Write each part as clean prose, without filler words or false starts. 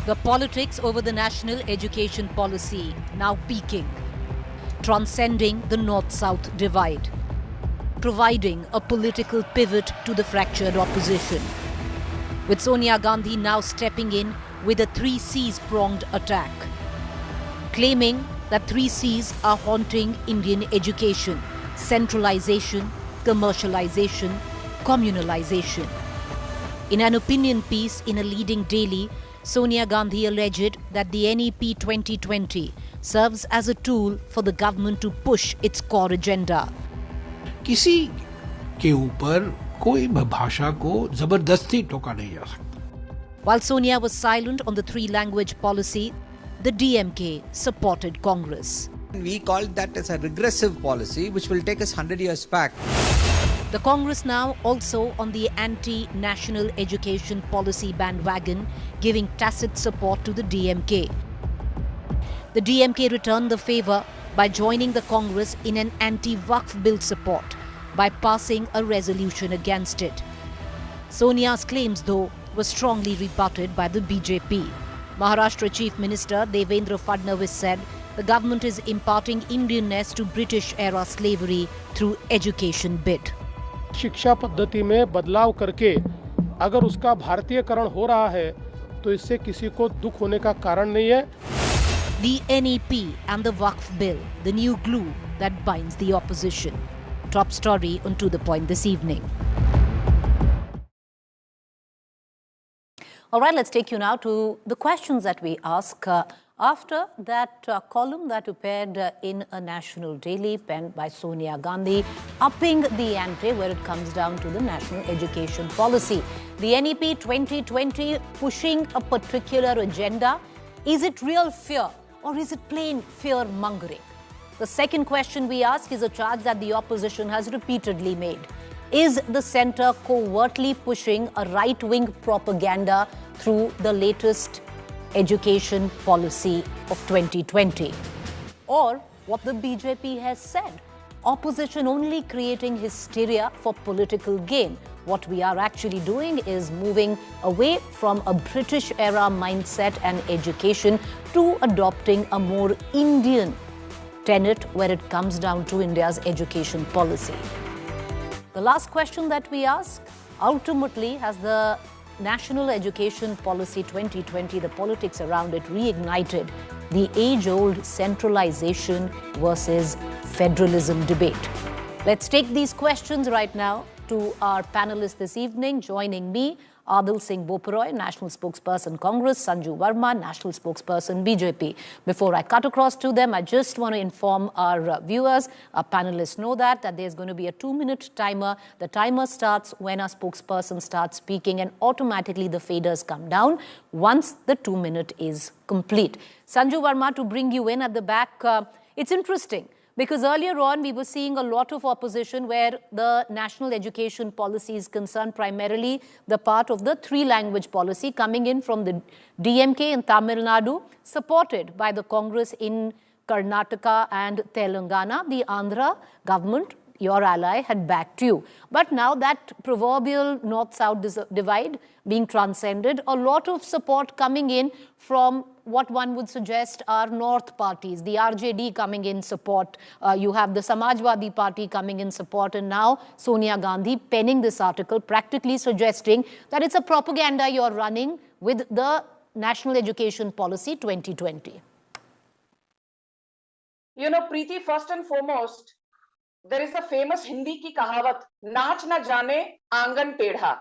The politics over the national education policy now peaking, transcending the North-South divide, providing a political pivot to the fractured opposition. With Sonia Gandhi now stepping in with a 3Cs pronged attack, claiming that 3Cs are haunting Indian education: centralization, commercialization, communalization. In an opinion piece in a leading daily, Sonia Gandhi alleged that the NEP 2020 serves as a tool for the government to push its core agenda. किसी के ऊपर कोई भाषा को जबरदस्ती टोका नहीं जा सकता. While Sonia was silent on the three-language policy, the DMK supported Congress. We called that as a regressive policy which will take us 100 years back. The Congress now also on the anti-national education policy bandwagon, giving tacit support to the DMK. The DMK returned the favour by joining the Congress in an anti-Waqf bill support by passing a resolution against it. Sonia's claims, though, were strongly rebutted by the BJP. Maharashtra Chief Minister Devendra Fadnavis said the government is imparting Indianness to British-era slavery through education bid. शिक्षा पद्धति में बदलाव करके अगर उसका भारतीयकरण हो रहा है तो इससे किसी को दुख होने का कारण नहीं है. The NEP and the Waqf bill, the new glue that binds the opposition. Top story on To The Point this evening. All right, let's take you now to the questions that we ask after that column that appeared in a national daily penned by Sonia Gandhi, upping the ante where it comes down to the national education policy. The NEP 2020 pushing a particular agenda. Is it real fear or is it plain fear-mongering? The second question we ask is a charge that the opposition has repeatedly made. Is the centre covertly pushing a right-wing propaganda through the latest education policy of 2020? Or what the BJP has said, opposition only creating hysteria for political gain. What we are actually doing is moving away from a British-era mindset and education to adopting a more Indian tenet where it comes down to India's education policy. The last question that we ask, ultimately, has the National Education Policy 2020, the politics around it, reignited the age-old centralization versus federalism debate? Let's take these questions right now to our panelists this evening. Joining me, Adil Singh Boparoy, National Spokesperson Congress, Sanju Verma, National Spokesperson BJP. Before I cut across to them, I just want to inform our viewers, our panelists know that there's going to be a 2-minute timer. The timer starts when our spokesperson starts speaking and automatically the faders come down once the 2-minute is complete. Sanju Verma, to bring you in at the back, it's interesting. Because earlier on, we were seeing a lot of opposition where the national education policy is concerned, primarily the part of the three-language policy coming in from the DMK in Tamil Nadu, supported by the Congress in Karnataka and Telangana. The Andhra government, your ally, had backed you. But now that proverbial north-south divide being transcended, a lot of support coming in from what one would suggest are north parties, the RJD coming in support, you have the Samajwadi Party coming in support, and now Sonia Gandhi penning this article, practically suggesting that it's a propaganda you're running with the National Education Policy 2020. You know, Preeti, first and foremost, there is the famous Hindi ki kahavat, naach na jane, aangan tedha.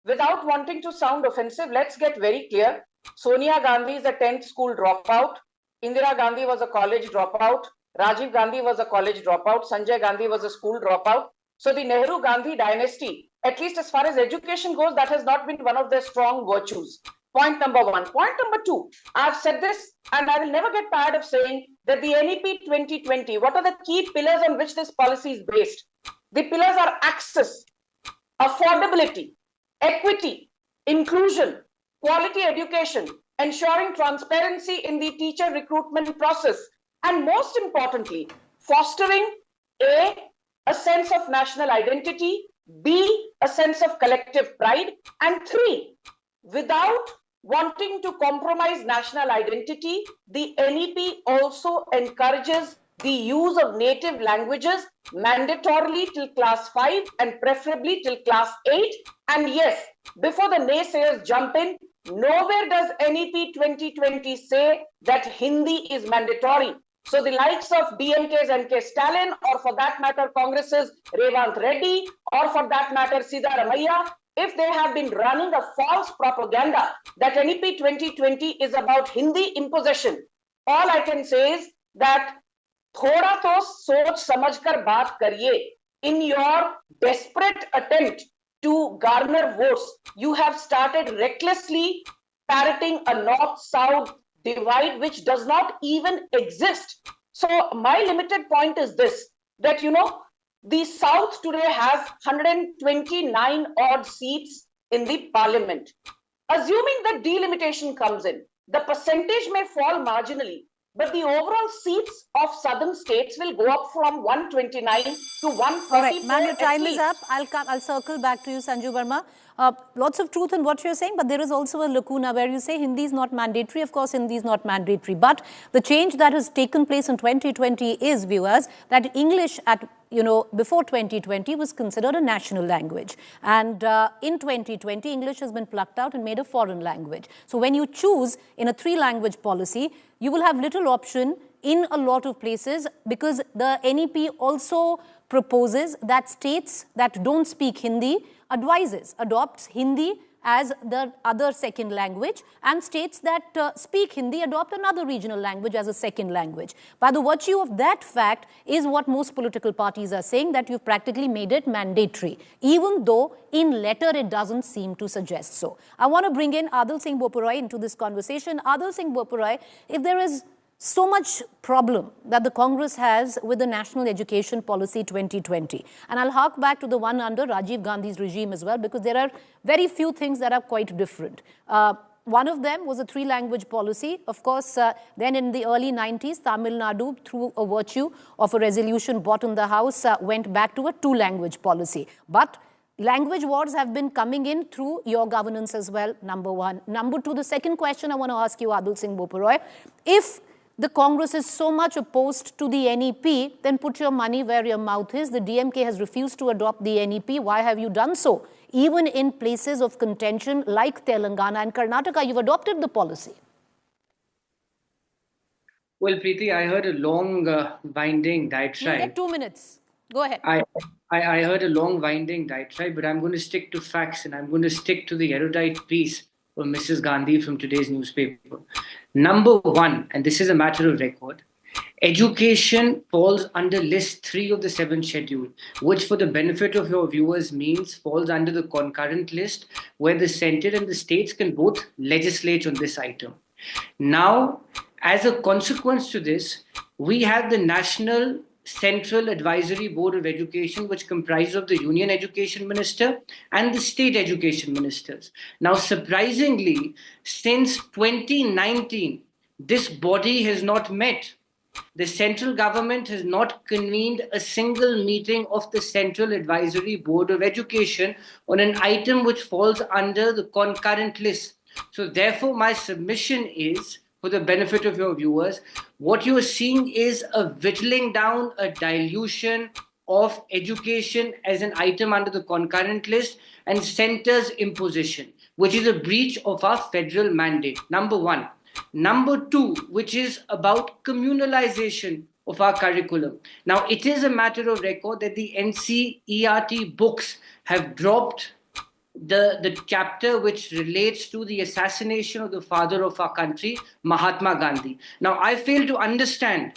Without wanting to sound offensive, let's get very clear. Sonia Gandhi is a 10th school dropout. Indira Gandhi was a college dropout. Rajiv Gandhi was a college dropout. Sanjay Gandhi was a school dropout. So the Nehru-Gandhi dynasty, at least as far as education goes, that has not been one of their strong virtues. Point number one. Point number two, I've said this and I will never get tired of saying that the NEP 2020, what are the key pillars on which this policy is based? The pillars are access, affordability, equity, inclusion, quality education, ensuring transparency in the teacher recruitment process, and most importantly, fostering a sense of national identity, B, a sense of collective pride, and 3, without wanting to compromise national identity, the NEP also encourages the use of native languages mandatorily till class 5 and preferably till class 8. And yes, before the naysayers jump in, nowhere does NEP 2020 say that Hindi is mandatory. So the likes of DMK's NK Stalin, or for that matter, Congress's Revant Reddy, or for that matter, Siddharamaiah, if they have been running a false propaganda that NEP 2020 is about Hindi imposition, all I can say is that थोड़ा तो सोच समझकर बात करिए. In your desperate attempt to garner votes, you have started recklessly parroting a north-south divide which does not even exist. So my limited point is this, that the South today has 129 odd seats in the parliament. Assuming that delimitation comes in, the percentage may fall marginally, but the overall seats of southern states will go up from 129 to 144. All right, ma'am, your time is up. I'll circle back to you, Sanju Verma. Lots of truth in what you're saying, but there is also a lacuna where you say Hindi is not mandatory. Of course, Hindi is not mandatory. But the change that has taken place in 2020 is, viewers, that English before 2020 was considered a national language. And in 2020, English has been plucked out and made a foreign language. So when you choose in a 3-language policy, you will have little option in a lot of places, because the NEP also proposes that states that don't speak Hindi adopts Hindi as the other second language, and states that speak Hindi adopt another regional language as a second language. By the virtue of that fact is what most political parties are saying, that you've practically made it mandatory, even though in letter it doesn't seem to suggest so. I want to bring in Adil Singh Boparoy into this conversation. Adil Singh Boparoy, if there is so much problem that the Congress has with the National Education Policy 2020. And I'll hark back to the one under Rajiv Gandhi's regime as well, because there are very few things that are quite different. One of them was a 3-language policy. Of course, then in the early 90s, Tamil Nadu, through a virtue of a resolution brought in the House, went back to a 2-language policy. But language wars have been coming in through your governance as well, number one. Number two, the second question I want to ask you, Adil Singh Boparoy, if the Congress is so much opposed to the NEP, then put your money where your mouth is. The DMK has refused to adopt the NEP. Why have you done so? Even in places of contention like Telangana and Karnataka, you've adopted the policy. Well, Preeti, I heard a long, winding diatribe. You get 2 minutes. Go ahead. I heard a long, winding diatribe, but I'm going to stick to facts, and I'm going to stick to the erudite piece of Mrs. Gandhi from today's newspaper. Number one, and this is a matter of record, education falls under list 3 of the 7th schedule, which for the benefit of your viewers means falls under the concurrent list, where the center and the states can both legislate on this item. Now, as a consequence to this, we have the National Central Advisory Board of Education, which comprises of the Union Education Minister and the State Education Ministers. Now, surprisingly, since 2019, this body has not met. The central government has not convened a single meeting of the Central Advisory Board of Education on an item which falls under the concurrent list. So therefore, my submission is, for the benefit of your viewers, what you are seeing is a whittling down, a dilution of education as an item under the concurrent list and center's imposition, which is a breach of our federal mandate, number one. Number two, which is about communalization of our curriculum. Now, it is a matter of record that the NCERT books have dropped the chapter which relates to the assassination of the father of our country, Mahatma Gandhi. Now, I fail to understand.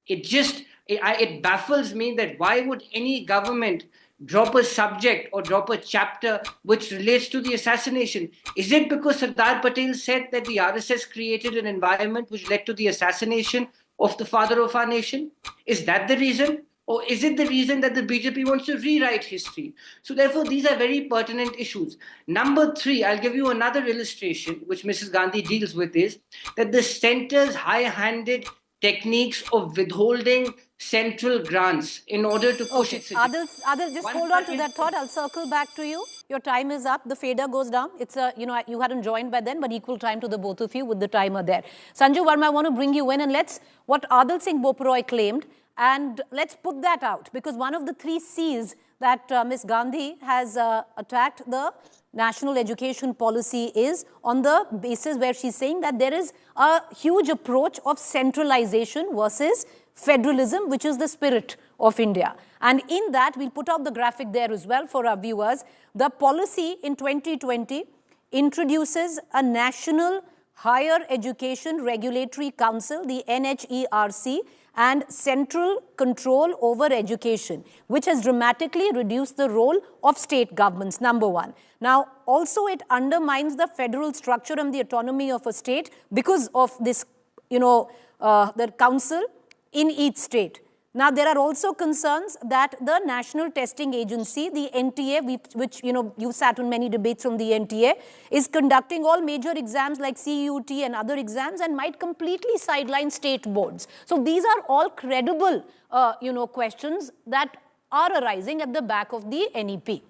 It baffles me that why would any government drop a subject or drop a chapter which relates to the assassination? Is it because Sardar Patel said that the RSS created an environment which led to the assassination of the father of our nation? Is that the reason? Or is it the reason that the BJP wants to rewrite history? So therefore, these are very pertinent issues. Number three, I'll give you another illustration, which Mrs. Gandhi deals with, is that the center's high-handed techniques of withholding central grants in order to push its agenda. Adil, just hold on to that thought. I'll circle back to you. Your time is up. The fader goes down. It's a, you hadn't joined by then, but equal time to the both of you with the timer there. Sanju Verma, I want to bring you in and let's, what Adil Singh Boparoy claimed, and let's put that out, because one of the 3 C's that Ms. Gandhi has attacked the national education policy is on the basis where she's saying that there is a huge approach of centralization versus federalism, which is the spirit of India. And in that, we'll put out the graphic there as well for our viewers. The policy in 2020 introduces a National Higher Education Regulatory Council, the NHERC, and central control over education, which has dramatically reduced the role of state governments, number one. Now, also it undermines the federal structure and the autonomy of a state because of this, the council in each state. Now, there are also concerns that the National Testing Agency, the NTA, which, you sat on many debates from the NTA, is conducting all major exams like CUT and other exams and might completely sideline state boards. So these are all credible, questions that are arising at the back of the NEP.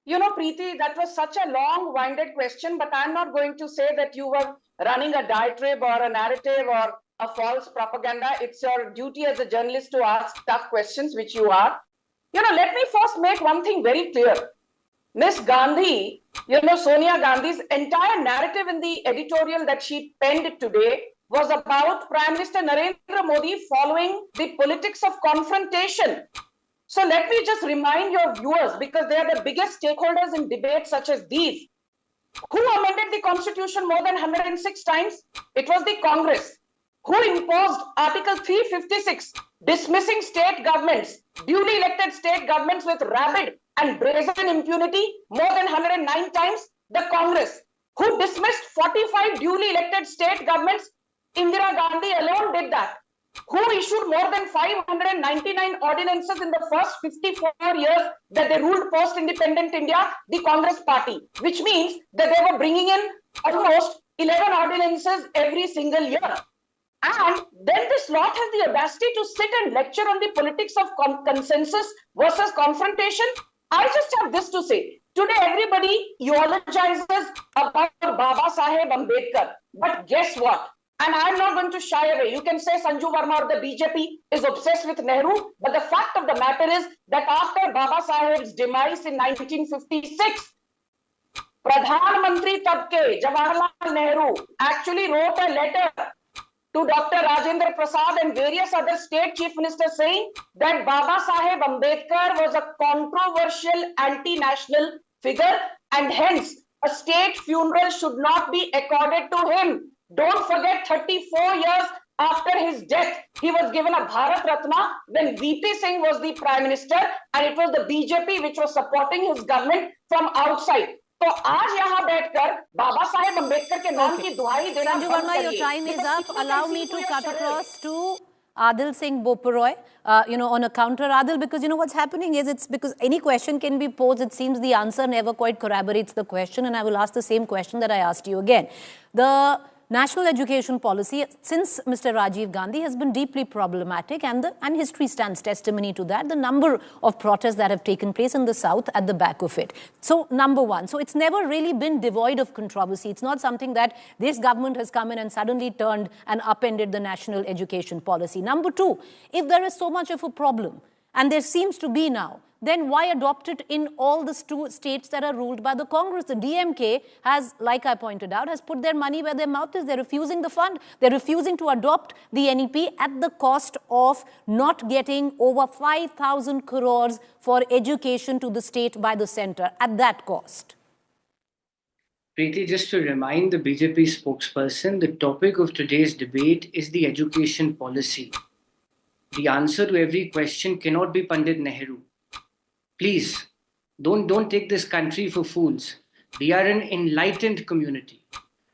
Preeti, that was such a long-winded question, but I'm not going to say that you were running a diatribe or a narrative or a false propaganda. It's your duty as a journalist to ask tough questions, which you are. Let me first make one thing very clear. Miss Gandhi, Sonia Gandhi's entire narrative in the editorial that she penned today was about Prime Minister Narendra Modi following the politics of confrontation. So let me just remind your viewers, because they are the biggest stakeholders in debates such as these. Who amended the constitution more than 106 times? It was the Congress. Who imposed Article 356, dismissing state governments, duly elected state governments with rabid and brazen impunity more than 109 times? The Congress. Who dismissed 45 duly elected state governments? Indira Gandhi alone did that. Who issued more than 599 ordinances in the first 54 years that they ruled post-independent India? The Congress party, which means that they were bringing in almost 11 ordinances every single year. And then this lot has the audacity to sit and lecture on the politics of consensus versus confrontation. I just have this to say. Today, everybody eulogizes about Baba Saheb Ambedkar. But guess what? And I'm not going to shy away. You can say Sanju Verma or the BJP is obsessed with Nehru. But the fact of the matter is that after Baba Saheb's demise in 1956, Pradhan Mantri Tabke, Jawaharlal Nehru, actually wrote a letter to Dr. Rajendra Prasad and various other state chief ministers saying that Baba Saheb Ambedkar was a controversial anti-national figure and hence a state funeral should not be accorded to him. Don't forget, 34 years after his death, he was given a Bharat Ratna when VP Singh was the Prime Minister and it was the BJP which was supporting his government from outside. तो आज यहाँ बैठकर बाबा साहेब अम्बेडकर के नाम की दुहाई देना Sanju Verma, your time is up. Allow me to cut across to Adil Singh Boparoy, on a counter. Adil, because what's happening is it's because any question can be posed. It seems the answer never quite corroborates the question, and I will ask the same question that I asked you again. The national education policy, since Mr. Rajiv Gandhi, has been deeply problematic, and history stands testimony to that. The number of protests that have taken place in the South at the back of it. So, number one. So, it's never really been devoid of controversy. It's not something that this government has come in and suddenly turned and upended the national education policy. Number two, if there is so much of a problem, and there seems to be now, then why adopt it in all the states that are ruled by the Congress? The DMK has, like I pointed out, has put their money where their mouth is. They're refusing the fund. They're refusing to adopt the NEP at the cost of not getting over 5,000 crores for education to the state by the center at that cost. Preeti, just to remind the BJP spokesperson, the topic of today's debate is the education policy. The answer to every question cannot be Pandit Nehru. Please, don't take this country for fools. We are an enlightened community.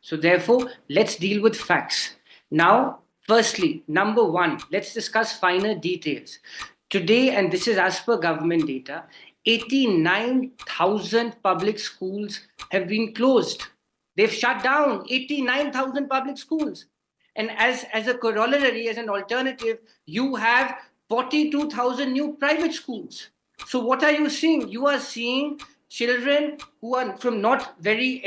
So therefore, let's deal with facts. Now, firstly, number one, let's discuss finer details. Today, and this is as per government data, 89,000 public schools have been closed. They've shut down 89,000 public schools. And as a corollary, as an alternative, you have 42,000 new private schools. So what are you seeing? You are seeing children who are from not very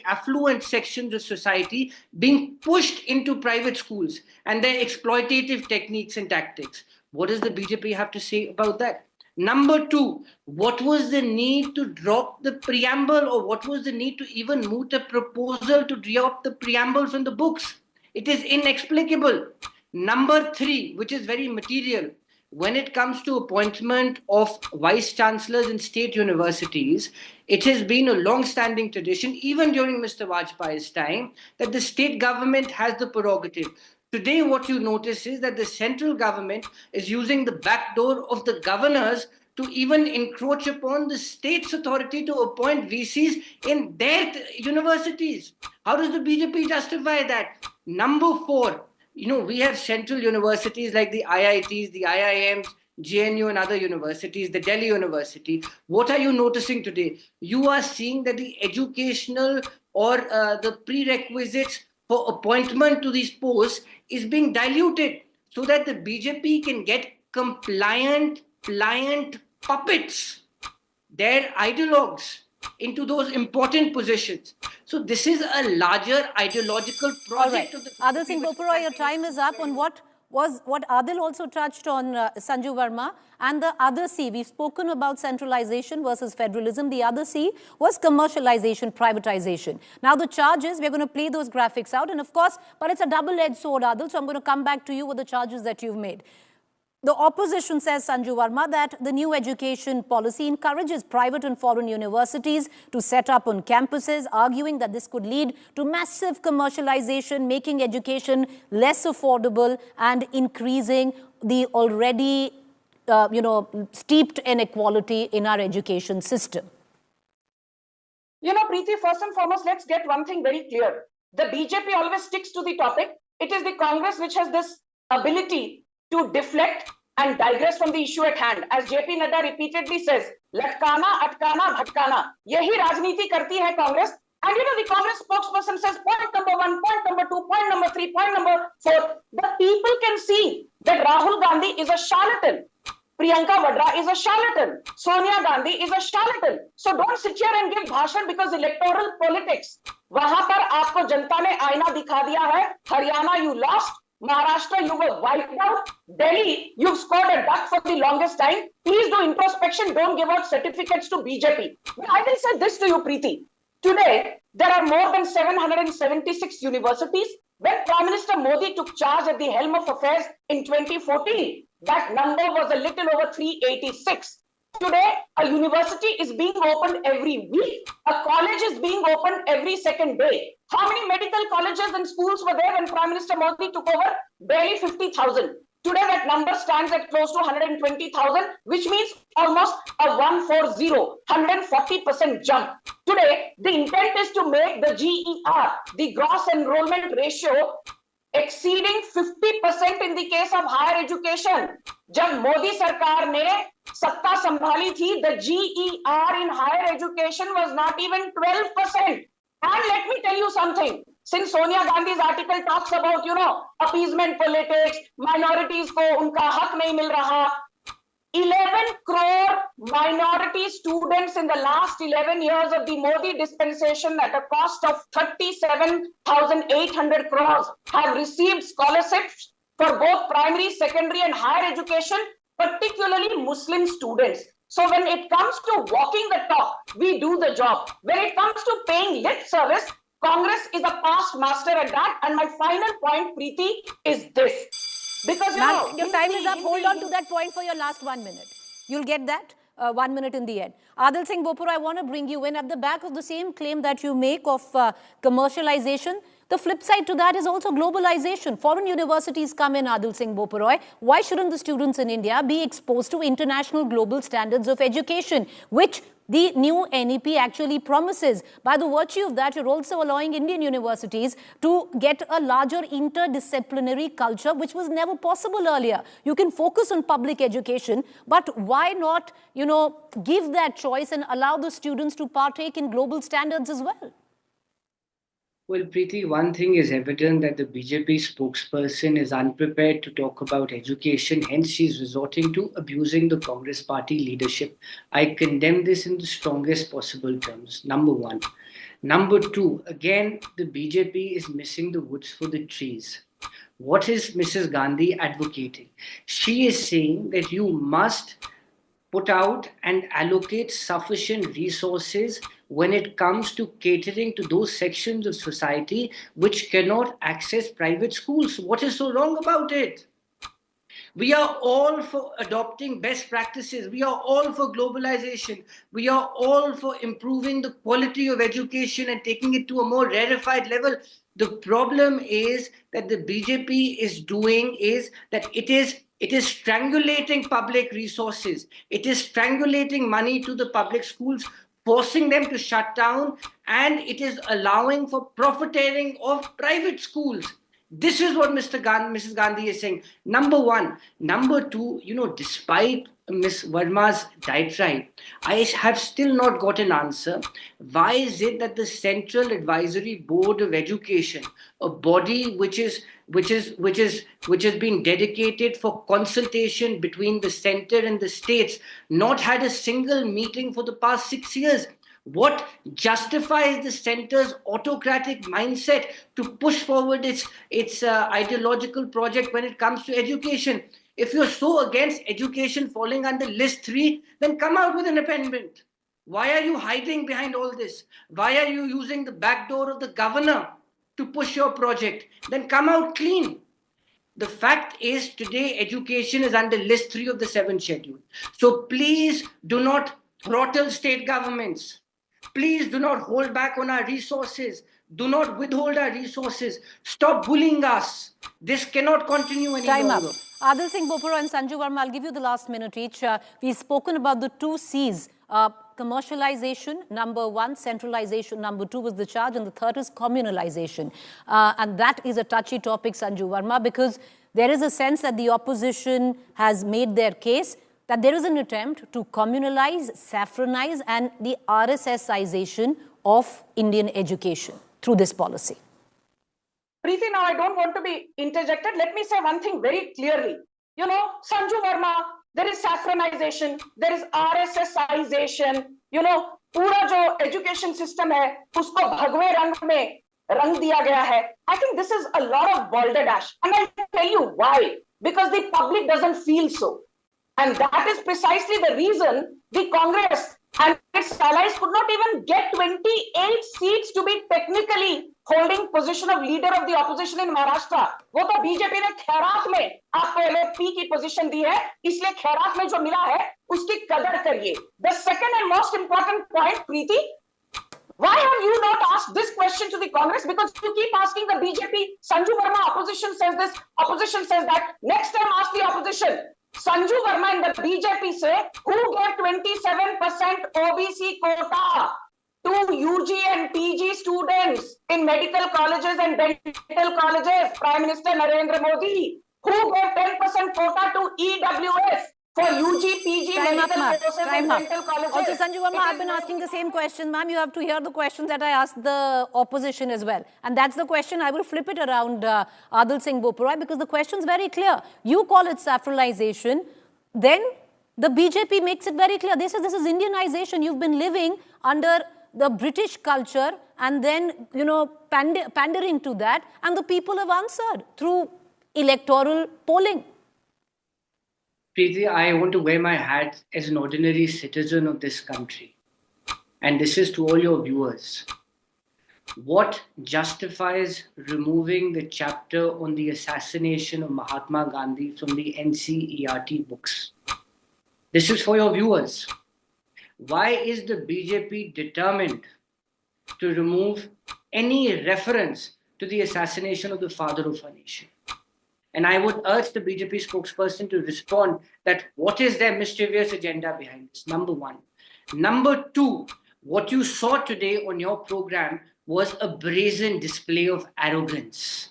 affluent sections of society being pushed into private schools and their exploitative techniques and tactics. What does the BJP have to say about that? Number two, what was the need to drop the preamble, or what was the need to even moot a proposal to drop the preamble from the books? It is inexplicable. Number three, which is very material, when it comes to appointment of vice chancellors in state universities, it has been a long-standing tradition, even during Mr. Vajpayee's time, that the state government has the prerogative. Today, what you notice is that the central government is using the back door of the governors to even encroach upon the state's authority to appoint VCs in their universities. How does the BJP justify that? Number four, we have central universities like the IITs, the IIMs, JNU and other universities, the Delhi University. What are you noticing today? You are seeing that the educational or the prerequisites for appointment to these posts is being diluted so that the BJP can get compliant, pliant puppets, their ideologues, into those important positions. So this is a larger ideological project. All right. Adil Singh Boparoy, your time is up on what Adil also touched on, Sanju Verma, and the other C. We've spoken about centralization versus federalism. The other C was commercialization, privatization. Now the charge is, we're going to play those graphics out, and of course, but it's a double-edged sword, Adil, so I'm going to come back to you with the charges that you've made. The opposition says, Sanju Verma, that the new education policy encourages private and foreign universities to set up on campuses, arguing that this could lead to massive commercialization, making education less affordable and increasing the already, steeped inequality in our education system. Preeti, first and foremost, let's get one thing very clear. The BJP always sticks to the topic. It is the Congress which has this ability to deflect and digress from the issue at hand. As JP Nadda repeatedly says, latkana, atkana, bhatkana. Yahi rajniti karti hai Congress. And the Congress spokesperson says, point number 1, point number 2, point number 3, point number 4. The people can see that Rahul Gandhi is a charlatan. Priyanka Vadra is a charlatan. Sonia Gandhi is a charlatan. So don't sit here and give bhashan because electoral politics. Wahan par aapko janta ne aina dikha diya hai. Haryana, you lost. Maharashtra, you were wiped out. Delhi, you've scored a duck for the longest time. Please do introspection. Don't give out certificates to BJP. I will say this to you, Preeti. Today, there are more than 776 universities. When Prime Minister Modi took charge at the helm of affairs in 2014, that number was a little over 386. Today, a university is being opened every week. A college is being opened every second day. How many medical colleges and schools were there when Prime Minister Modi took over? Barely 50,000. Today, that number stands at close to 120,000, which means almost a 140% jump. Today, the intent is to make the GER, the gross enrollment ratio, exceeding 50% in the case of higher education. Jab Modi Sarkar ne satta sambhali thi, the GER in higher education was not even 12%. And let me tell you something. Since Sonia Gandhi's article talks about, appeasement politics, minorities ko unka hak nahi mil raha, 11 crore minority students in the last 11 years of the Modi dispensation at a cost of 37,800 crores have received scholarships for both primary, secondary and higher education, particularly Muslim students. So when it comes to walking the talk, we do the job. When it comes to paying lip service, Congress is a past master at that. And my final point, Preeti, is this. Because your time is up. Hold on to that point for your last 1 minute. You'll get that 1 minute in the end. Adil Singh Boparoy, I want to bring you in at the back of the same claim that you make of commercialization. The flip side to that is also globalization. Foreign universities come in, Adil Singh Boparoy. Why shouldn't the students in India be exposed to international global standards of education, which the new NEP actually promises? By the virtue of that, you're also allowing Indian universities to get a larger interdisciplinary culture, which was never possible earlier. You can focus on public education, but why not, give that choice and allow the students to partake in global standards as well? Well, Preeti, one thing is evident that the BJP spokesperson is unprepared to talk about education, hence she's resorting to abusing the Congress party leadership. I condemn this in the strongest possible terms, number one. Number two, again, the BJP is missing the woods for the trees. What is Mrs. Gandhi advocating? She is saying that you must put out and allocate sufficient resources when it comes to catering to those sections of society which cannot access private schools. What is so wrong about it? We are all for adopting best practices. We are all for globalization. We are all for improving the quality of education and taking it to a more rarefied level. The problem is that the BJP is doing is that it is strangulating public resources. It is strangulating money to the public schools, forcing them to shut down, and it is allowing for profiteering of private schools. This is what Mrs. Gandhi is saying. Number one. Number two, despite Ms. Verma's diatribe, I have still not got an answer. Why is it that the Central Advisory Board of Education, a body which has been dedicated for consultation between the center and the states, not had a single meeting for the past 6 years? What justifies the center's autocratic mindset to push forward its ideological project when it comes to education? If you're so against education falling under list 3, then come out with an amendment. Why are you hiding behind all this? Why are you using the back door of the governor to push your project? Then come out clean. The fact is, today education is under list 3 of the 7th schedule. So please do not throttle state governments. Please do not hold back on our resources. Do not withhold our resources. Stop bullying us. This cannot continue any Time longer. up. Adil Singh Bopara and Sanju Verma, I'll give you the last minute each. We've spoken about the 2 C's. Commercialization, number 1, centralization, number 2 was the charge, and the third is communalization. And that is a touchy topic, Sanju Verma, because there is a sense that the opposition has made their case that there is an attempt to communalize, saffronize, and the RSSization of Indian education through this policy. Preeti, now I don't want to be interjected. Let me say one thing very clearly. Sanju Verma, there is saffronization, there is RSSization. पूरा जो education system है, उसको भगवे रंग में रंग दिया गया है. I think this is a lot of balderdash. And I'll tell you why. Because the public doesn't feel so. And that is precisely the reason the Congress and its allies could not even get 28 seats to be technically holding position of leader of the opposition in Maharashtra. वो तो BJP ने खैरात में आपको LFP की position दी है, इसलिए खैरात में जो मिला है उसकी कदर करिए. The second and most important point, Preeti, why have you not asked this question to the Congress? Because you keep asking the BJP. Sanju Verma, opposition says this, opposition says that. Next time ask the opposition. Sanju Verma and the BJP say, who gave 27% OBC quota to UG and PG students in medical colleges and dental colleges? Prime Minister Narendra Modi. Who gave 10% quota to EWS for UG, PG, medical courses and dental colleges? Also, Sanju Verma, I've been asking the same question. Ma'am, you have to hear the questions that I asked the opposition as well. And that's the question. I will flip it around, Adil Singh Bopara, because the question is very clear. You call it saffronization. Then the BJP makes it very clear. This is Indianization. You've been living under the British culture and then, pandering to that. And the people have answered through electoral polling. Preeti, I want to wear my hat as an ordinary citizen of this country. And this is to all your viewers. What justifies removing the chapter on the assassination of Mahatma Gandhi from the NCERT books? This is for your viewers. Why is the BJP determined to remove any reference to the assassination of the father of our nation? And I would urge the BJP spokesperson to respond that what is their mischievous agenda behind this, number 1. Number 2, what you saw today on your program was a brazen display of arrogance.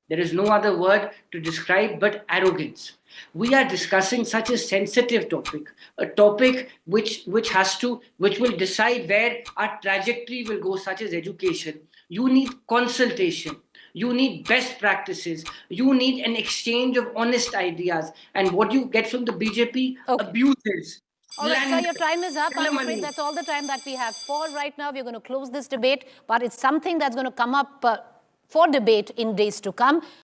There is no other word to describe but arrogance. We are discussing such a sensitive topic, a topic which will decide where our trajectory will go, such as education. You need consultation. You need best practices. You need an exchange of honest ideas. And what you get from the BJP? Okay. Abuses. All right, sir, Slander, your time is up. I'm afraid calumny. that's all the time that we have for right now. We're going to close this debate, but it's something that's going to come up for debate in days to come.